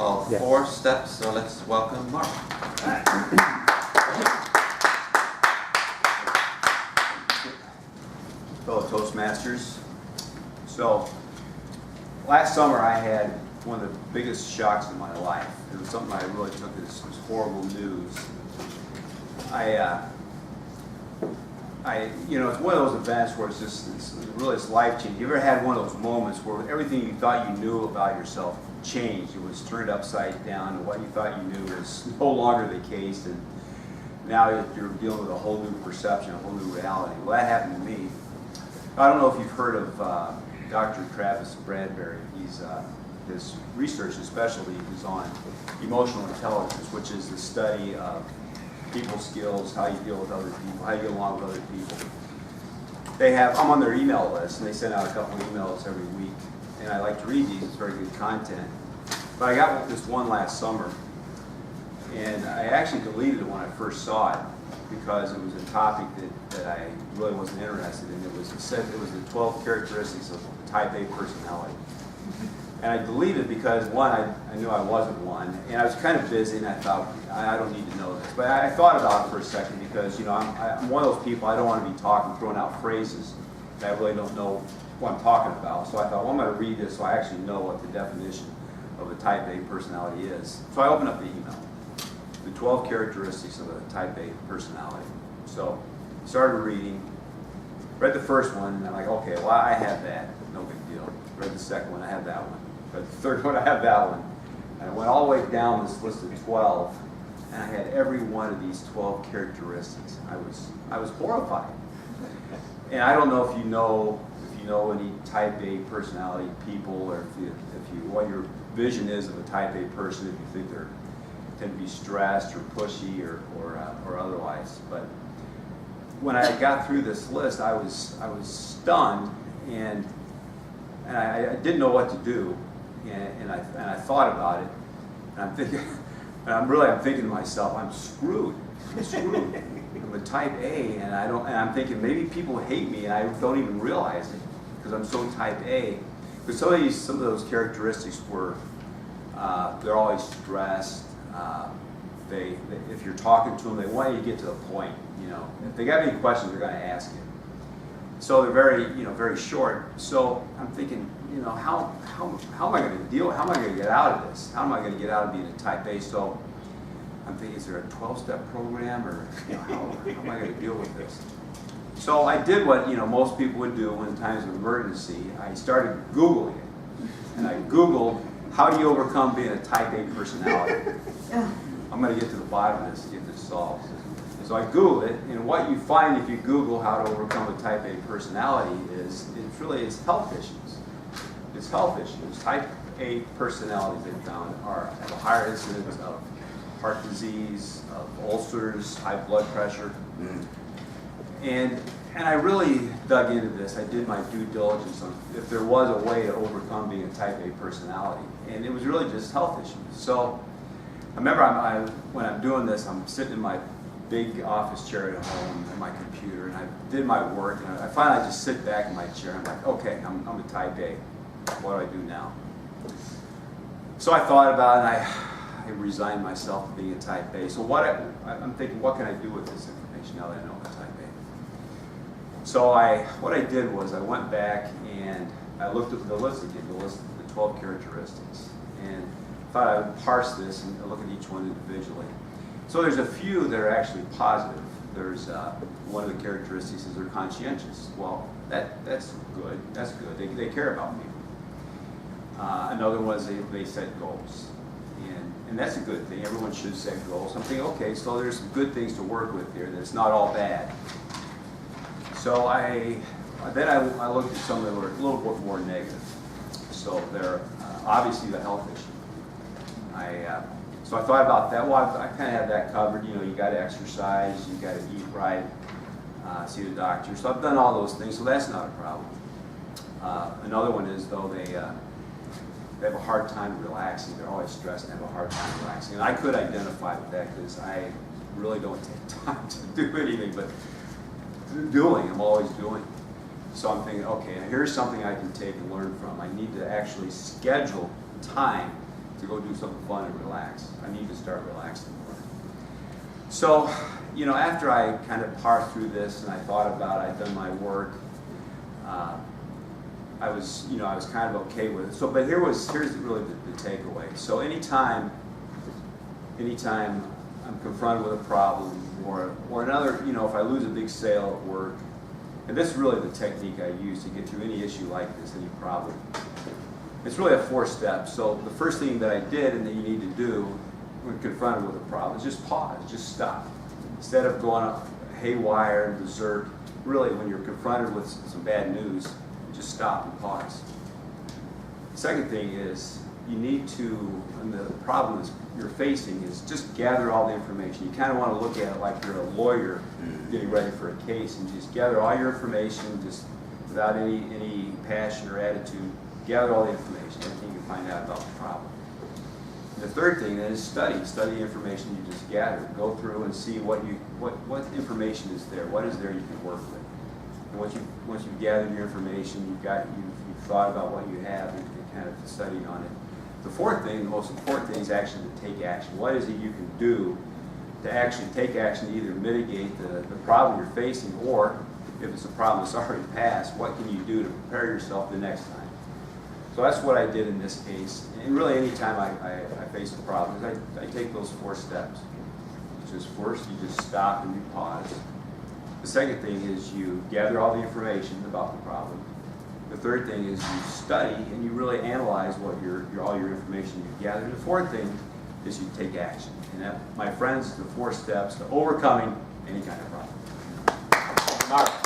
called Yes. 4 Steps, so let's welcome Mark. Fellow Toastmasters. So, last summer I had one of the biggest shocks of my life. It was something I really took as horrible news. It's one of those events where it's life-changing. You ever had one of those moments where everything you thought you knew about yourself changed? It was turned upside down, and what you thought you knew was no longer the case, and now you're dealing with a whole new perception, a whole new reality. Well, that happened to me. I don't know if you've heard of Dr. Travis Bradberry. His research and specialty is on emotional intelligence, which is the study of people skills, how you deal with other people, how you get along with other people. I'm on their email list, and they send out a couple of emails every week, and I like to read these. It's very good content. But I got this one last summer, and I actually deleted it when I first saw it because it was a topic that I really wasn't interested in. It was the 12 characteristics of the type A personality. And I deleted it because, one, I knew I wasn't one, and I was kind of busy, and I thought, I don't need to know this. But I thought about it for a second because, I'm one of those people, I don't want to be throwing out phrases that I really don't know what I'm talking about. So I thought, well, I'm going to read this so I actually know what the definition of a type A personality is. So I opened up the email, the 12 characteristics of a type A personality. So started reading, read the first one, and I'm like, okay, well, I have that, no big deal. Read the second one, I have that one. Read the third one, I have that one. And I went all the way down this list of 12, and I had every one of these 12 characteristics. I was horrified. And I don't know if you know any type A personality people, or what your vision is of a type A person, if you think they tend to be stressed or pushy or otherwise. But when I got through this list, I was stunned, and I didn't know what to do, and I thought about it, and I'm thinking to myself, I'm screwed. I'm a type A, and I'm thinking maybe people hate me, and I don't even realize it because I'm so type A. But some of those characteristics were they're always stressed. If you're talking to them, they want you to get to the point. If they got any questions, they're going to ask you. So they're very short. So I'm thinking, how am I going to deal? How am I going to get out of this? How am I going to get out of being a type A? So I'm thinking, is there a 12-step program, or how am I going to deal with this? So I did what most people would do in times of emergency. I started Googling it, and I Googled, how do you overcome being a type A personality? I'm going to get to the bottom of this and get this solved. So I Googled it, and what you find if you Google how to overcome a type A personality is it's health issues. It's health issues. Type A personalities, they found, have a higher incidence of heart disease, of ulcers, high blood pressure. And I really dug into this. I did my due diligence on if there was a way to overcome being a type A personality. And it was really just health issues. So I remember when I'm doing this, I'm sitting in my big office chair at home and my computer, and I did my work, and I finally just sit back in my chair, and I'm like, okay, I'm a type A. What do I do now? So I thought about it, and I resigned myself to being a type A. So I'm thinking, what can I do with this information now that I know I'm a type A? So what I did was I went back and I looked at the list again, the 12 characteristics, and thought I would parse this and look at each one individually. So there's a few that are actually positive. There's one of the characteristics is they're conscientious. Well, that's good. That's good. They care about people. Another one is they set goals, and that's a good thing. Everyone should set goals. I'm thinking, okay, so there's some good things to work with here. That's not all bad. So then I looked at some that were a little bit more negative. So they're obviously the health issue. So I thought about that. Well, I kind of have that covered. You got to exercise, you got to eat right, see the doctor. So I've done all those things, so that's not a problem. Another one is, though, they have a hard time relaxing. They're always stressed and have a hard time relaxing. And I could identify with that because I really don't take time to do anything but I'm always doing. So I'm thinking, okay, here's something I can take and learn from. I need to actually schedule time to go do something fun and relax. I need to start relaxing more. So, you know, after I kind of parsed through this and I thought about it, I'd done my work, I was kind of okay with it. So, but here's really the takeaway. So anytime I'm confronted with a problem or another, you know, if I lose a big sale at work, and this is really the technique I use to get through any issue like this, any problem. It's really a 4-step. So the first thing that I did and that you need to do when confronted with a problem is just pause, just stop. Instead of going haywire and berserk, really when you're confronted with some bad news, just stop and pause. The second thing is you need to, when the problem is you're facing is just gather all the information. You kind of want to look at it like you're a lawyer getting ready for a case and just gather all your information just without any passion or attitude. Gather all the information, everything you can find out about the problem. And the third thing then is study the information you just gathered. Go through and see what information is there, what is there you can work with. And once you've gathered your information, you've thought about what you have and kind of studied on it. The fourth thing, the most important thing, is actually to take action. What is it you can do to actually take action to either mitigate the problem you're facing, or if it's a problem that's already passed, what can you do to prepare yourself the next time? So that's what I did in this case. And really any time I face a problem, I take those 4 steps. Which is first, you just stop and you pause. The second thing is you gather all the information about the problem. The third thing is you study and you really analyze what all your information you've gathered. The fourth thing is you take action. And that, my friends, is the 4 steps to overcoming any kind of problem. Mark.